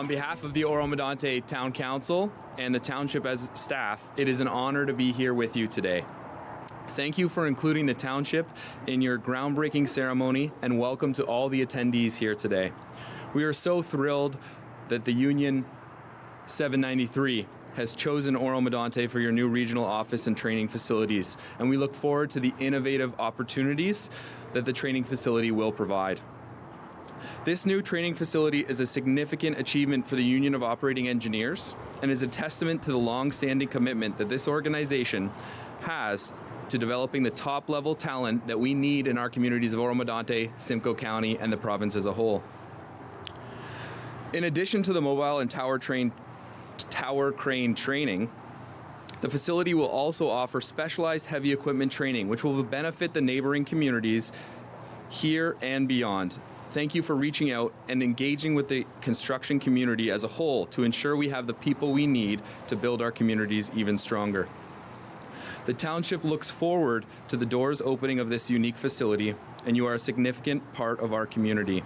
On behalf of the Oro-Medonte Town Council and the township as staff, it is an honor to be here with you today. Thank you for including the township in your groundbreaking ceremony, and welcome to all the attendees here today. We are so thrilled that the Union 793 has chosen Oro-Medonte for your new regional office and training facilities, and we look forward to the innovative opportunities that the training facility will provide. This new training facility is a significant achievement for the Union of Operating Engineers and is a testament to the long-standing commitment that this organization has to developing the top-level talent that we need in our communities of Oro-Medonte, Simcoe County, and the province as a whole. In addition to the mobile and tower crane training, the facility will also offer specialized heavy equipment training, which will benefit the neighboring communities here and beyond. Thank you for reaching out and engaging with the construction community as a whole to ensure we have the people we need to build our communities even stronger. The township looks forward to the doors opening of this unique facility, and you are a significant part of our community.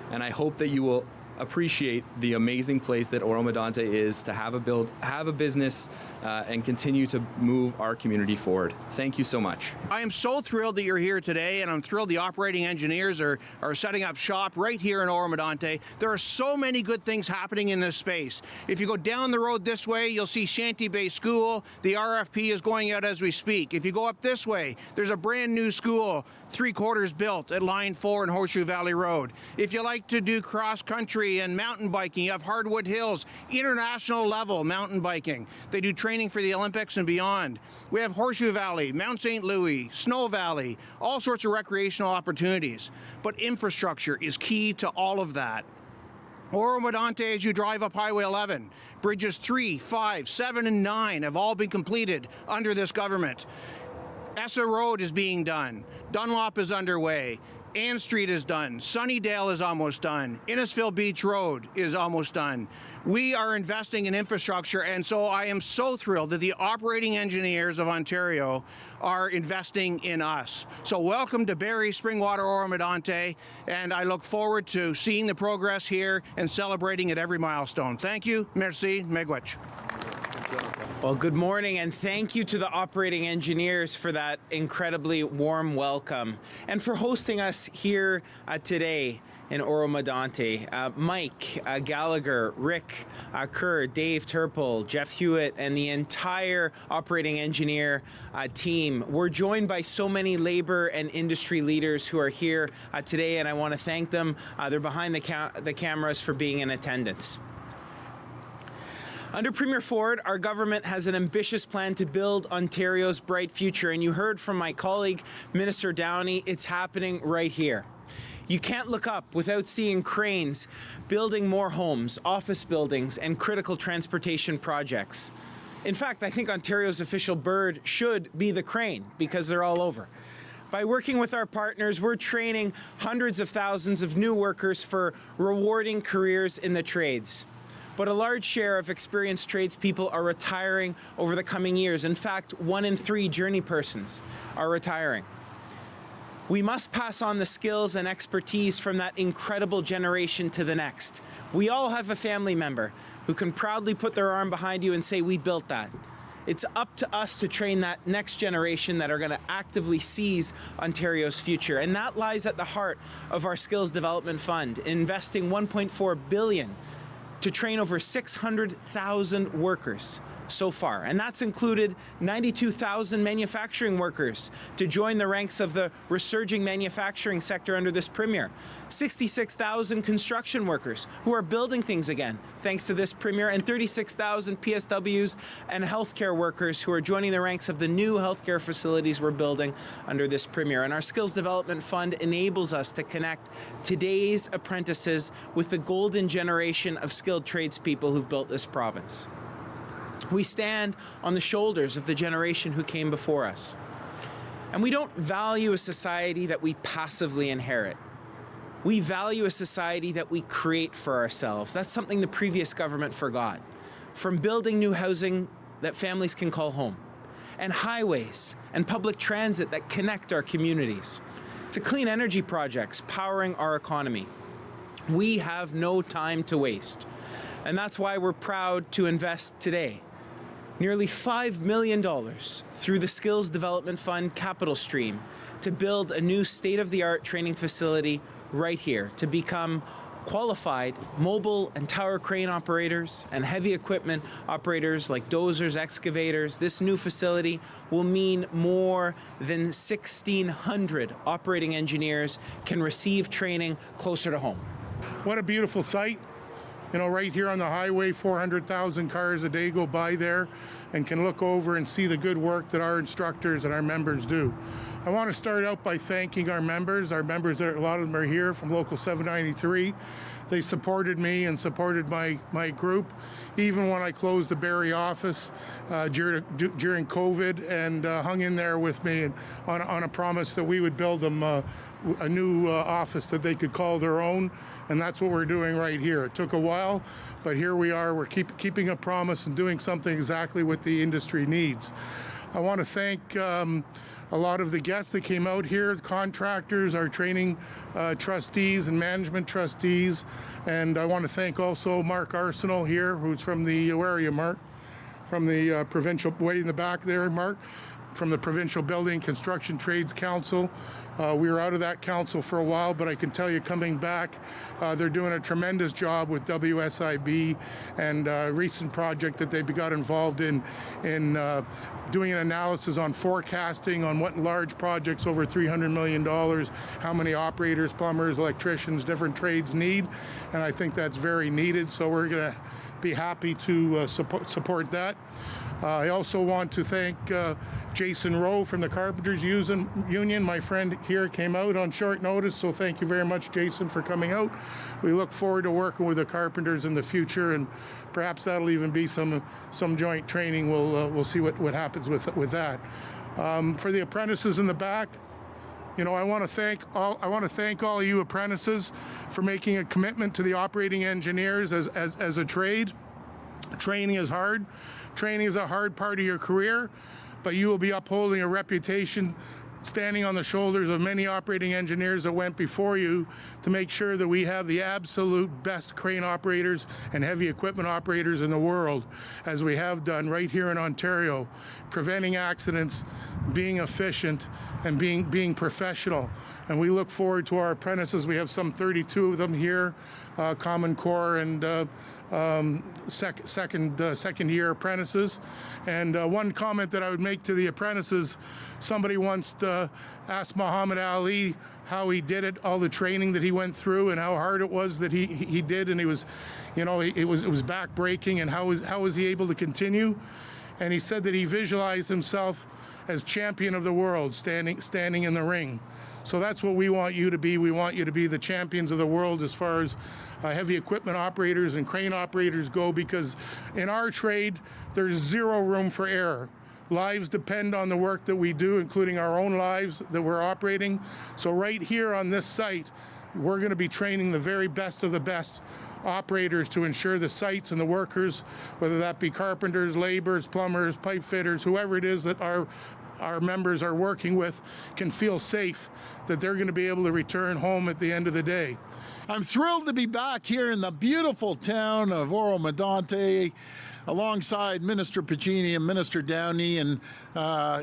And I hope that you will appreciate the amazing place that Oro-Medonte is to have a business and continue to move our community forward. Thank you so much. I am so thrilled that you're here today, and I'm thrilled the operating engineers are setting up shop right here in Oro-Medonte. There are so many good things happening in this space. If you go down the road this way, you'll see Shanty Bay School. The RFP is going out as we speak. If you go up this way, there's a brand new school, 3/4 built at Line 4 and Horseshoe Valley Road. If you like to do cross-country and mountain biking, you have Hardwood Hills, international level mountain biking. They do training for the Olympics and beyond. We have Horseshoe Valley, Mount St. Louis, Snow Valley, all sorts of recreational opportunities. But infrastructure is key to all of that. Oro-Medonte, as you drive up Highway 11, bridges 3, 5, 7, and 9 have all been completed under this government. Essa Road is being done. Dunlop is underway. Ann Street is done. Sunnydale is almost done. Innisfil Beach Road is almost done. We are investing in infrastructure, and so I am so thrilled that the operating engineers of Ontario are investing in us. So welcome to Barrie, Springwater, Oro-Medonte, and I look forward to seeing the progress here and celebrating at every milestone. Thank you. Merci. Miigwech. Well, good morning, and thank you to the operating engineers for that incredibly warm welcome and for hosting us here today in Oro-Medonte. Mike Gallagher, Rick Kerr, Dave Turple, Jeff Hewitt, and the entire operating engineer team. We're joined by so many labor and industry leaders who are here today, and I want to thank them. They're behind the cameras for being in attendance. Under Premier Ford, our government has an ambitious plan to build Ontario's bright future, and you heard from my colleague, Minister Downey, it's happening right here. You can't look up without seeing cranes building more homes, office buildings, and critical transportation projects. In fact, I think Ontario's official bird should be the crane, because they're all over. By working with our partners, we're training hundreds of thousands of new workers for rewarding careers in the trades. But a large share of experienced tradespeople are retiring over the coming years. In fact, 1 in 3 journey persons are retiring. We must pass on the skills and expertise from that incredible generation to the next. We all have a family member who can proudly put their arm behind you and say, we built that. It's up to us to train that next generation that are going to actively seize Ontario's future. And that lies at the heart of our Skills Development Fund, investing $1.4 billion to train over 600,000 workers so far. And that's included 92,000 manufacturing workers to join the ranks of the resurging manufacturing sector under this Premier. 66,000 construction workers who are building things again, thanks to this Premier, and 36,000 PSWs and healthcare workers who are joining the ranks of the new healthcare facilities we're building under this Premier. And our Skills Development Fund enables us to connect today's apprentices with the golden generation of skilled tradespeople who've built this province. We stand on the shoulders of the generation who came before us. And we don't value a society that we passively inherit. We value a society that we create for ourselves. That's something the previous government forgot. From building new housing that families can call home, and highways and public transit that connect our communities, to clean energy projects powering our economy. We have no time to waste. And that's why we're proud to invest today nearly $5 million through the Skills Development Fund capital stream to build a new state-of-the-art training facility right here to become qualified mobile and tower crane operators and heavy equipment operators like dozers, excavators. This new facility will mean more than 1,600 operating engineers can receive training closer to home. What a beautiful site. You know, right here on the highway, 400,000 cars a day go by there and can look over and see the good work that our instructors and our members do. I want to start out by thanking our members that a lot of them are here from Local 793. They supported me and supported my group, even when I closed the Barrie office during COVID, and hung in there with me and on a promise that we would build them a new office that they could call their own. And that's what we're doing right here. It took a while, but here we are. We're keeping a promise and doing something exactly what the industry needs. I want to thank a lot of the guests that came out here, the contractors, our training trustees and management trustees. And I want to thank also Mark Arsenal here, who's from the, where are you, Mark? From the provincial, way in the back there, Mark, from the Provincial Building Construction Trades Council. We were out of that council for a while, but I can tell you coming back, they're doing a tremendous job with WSIB and a recent project that they got involved in doing an analysis on forecasting on what large projects over $300 million, how many operators, plumbers, electricians, different trades need. And I think that's very needed. So we're going to be happy to support that. I also want to thank Jason Rowe from the Carpenters Union. My friend here came out on short notice, so thank you very much, Jason, for coming out. We look forward to working with the Carpenters in the future, and perhaps that'll even be some joint training. We'll see what happens with that. For the apprentices in the back, you know, I want to thank all of you apprentices for making a commitment to the operating engineers as a trade. Training is hard. Training is a hard part of your career, but you will be upholding a reputation, standing on the shoulders of many operating engineers that went before you to make sure that we have the absolute best crane operators and heavy equipment operators in the world, as we have done right here in Ontario, preventing accidents, being efficient, and being professional. And we look forward to our apprentices. We have some 32 of them here, Common Core and second year apprentices. And one comment that I would make to the apprentices, somebody once asked Muhammad Ali how he did it, all the training that he went through and how hard it was that he did, and he was, you know, it was back-breaking, and how was he able to continue? And he said that he visualized himself as champion of the world, standing in the ring. So that's what we want you to be. We want you to be the champions of the world as far as heavy equipment operators and crane operators go, because in our trade, there's zero room for error. Lives depend on the work that we do, including our own lives that we're operating. So right here on this site, we're going to be training the very best of the best operators to ensure the sites and the workers, whether that be carpenters, laborers, plumbers, pipe fitters, whoever it is that our members are working with, can feel safe that they're going to be able to return home at the end of the day. I'm thrilled to be back here in the beautiful town of Oro-Medonte alongside Minister Piccini and Minister Downey. And,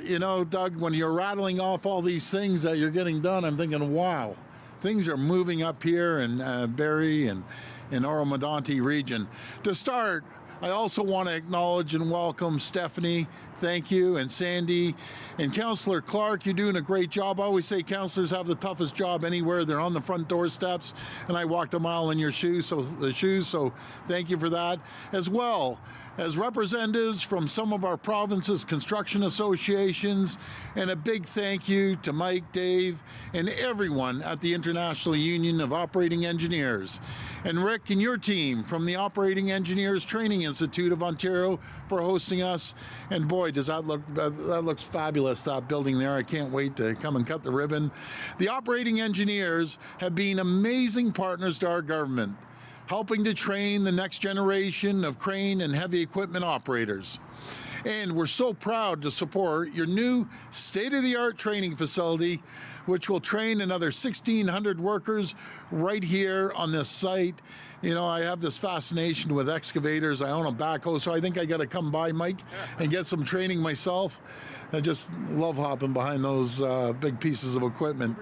you know, Doug, when you're rattling off all these things that you're getting done, I'm thinking, wow, things are moving up here in Barrie and in Oro-Medonte region. To start, I also want to acknowledge and welcome Stephanie, thank you, and Sandy, and Councillor Clark. You're doing a great job. I always say councillors have the toughest job anywhere. They're on the front doorsteps, and I walked a mile in your shoes, so thank you for that. As well as representatives from some of our province's construction associations, and a big thank you to Mike, Dave, and everyone at the International Union of Operating Engineers, and Rick and your team from the Operating Engineers Training Institute of Ontario for hosting us. And boy, does that looks fabulous, that building there. I can't wait to come and cut the ribbon. The operating engineers have been amazing partners to our government. helping to train the next generation of crane and heavy equipment operators. And we're so proud to support your new state-of-the-art training facility, which will train another 1,600 workers right here on this site. You know, I have this fascination with excavators. I own a backhoe, so I think I got to come by, Mike, and get some training myself. I just love hopping behind those big pieces of equipment.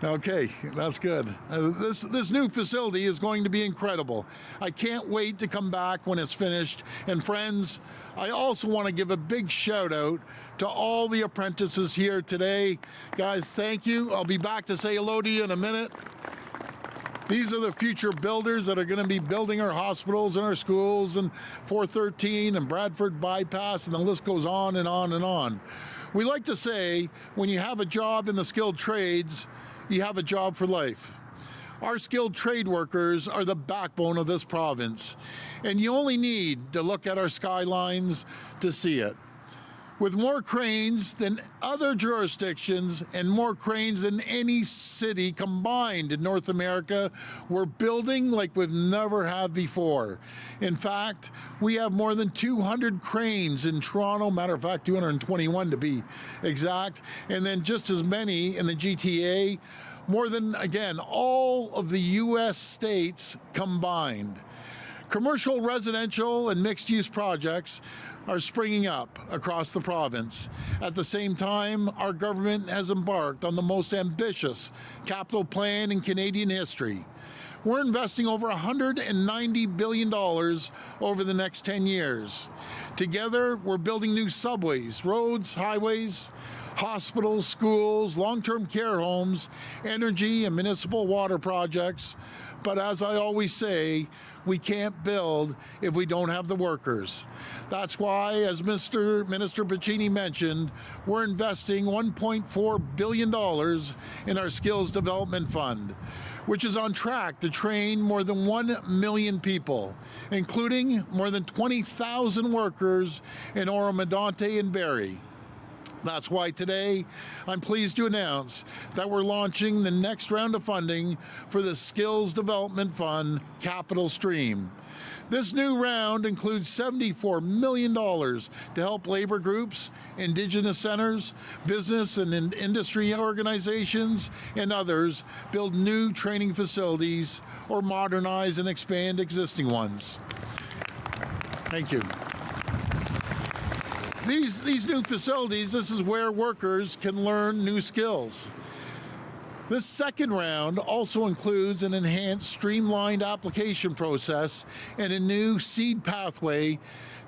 Okay, that's good. This new facility is going to be incredible. I can't wait to come back when it's finished. And friends, I also want to give a big shout out to all the apprentices here today. Guys, thank you. I'll be back to say hello to you in a minute. These are the future builders that are going to be building our hospitals and our schools and 413 and Bradford Bypass, and the list goes on and on and on. We like to say, when you have a job in the skilled trades, you have a job for life. Our skilled trade workers are the backbone of this province, and you only need to look at our skylines to see it. With more cranes than other jurisdictions and more cranes than any city combined in North America, we're building like we've never had before. In fact, we have more than 200 cranes in Toronto, matter of fact, 221 to be exact, and then just as many in the GTA, more than, again, all of the U.S. states combined. Commercial, residential, and mixed-use projects are springing up across the province. At the same time, our government has embarked on the most ambitious capital plan in Canadian history. We're investing over $190 billion over the next 10 years. Together, we're building new subways, roads, highways, hospitals, schools, long-term care homes, energy and municipal water projects. But as I always say, we can't build if we don't have the workers. That's why, as Minister Piccini mentioned, we're investing $1.4 billion in our Skills Development Fund, which is on track to train more than 1 million people, including more than 20,000 workers in Oro-Medonte and Barrie. That's why today I'm pleased to announce that we're launching the next round of funding for the Skills Development Fund Capital Stream. This new round includes $74 million to help labor groups, Indigenous centers, business and industry organizations, and others build new training facilities or modernize and expand existing ones. Thank you. These new facilities, this is where workers can learn new skills. This second round also includes an enhanced streamlined application process and a new seed pathway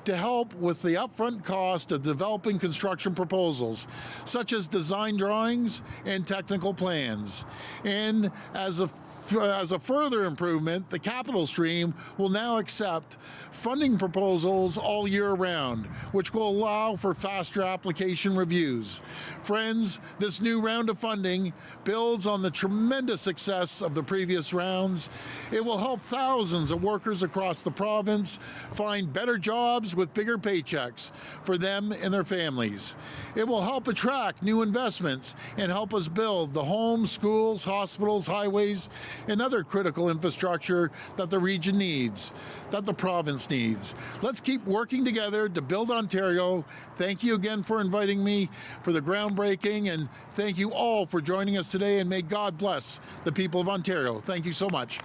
to help with the upfront cost of developing construction proposals, such as design drawings and technical plans. And as a further improvement, the capital stream will now accept funding proposals all year round, which will allow for faster application reviews. Friends, this new round of funding builds on the tremendous success of the previous rounds. It will help thousands of workers across the province find better jobs with bigger paychecks for them and their families. It will help attract new investments and help us build the homes, schools, hospitals, highways, and other critical infrastructure that the region needs, that the province needs. Let's keep working together to build Ontario. Thank you again for inviting me for the groundbreaking, and thank you all for joining us today, and may God bless the people of Ontario. Thank you so much.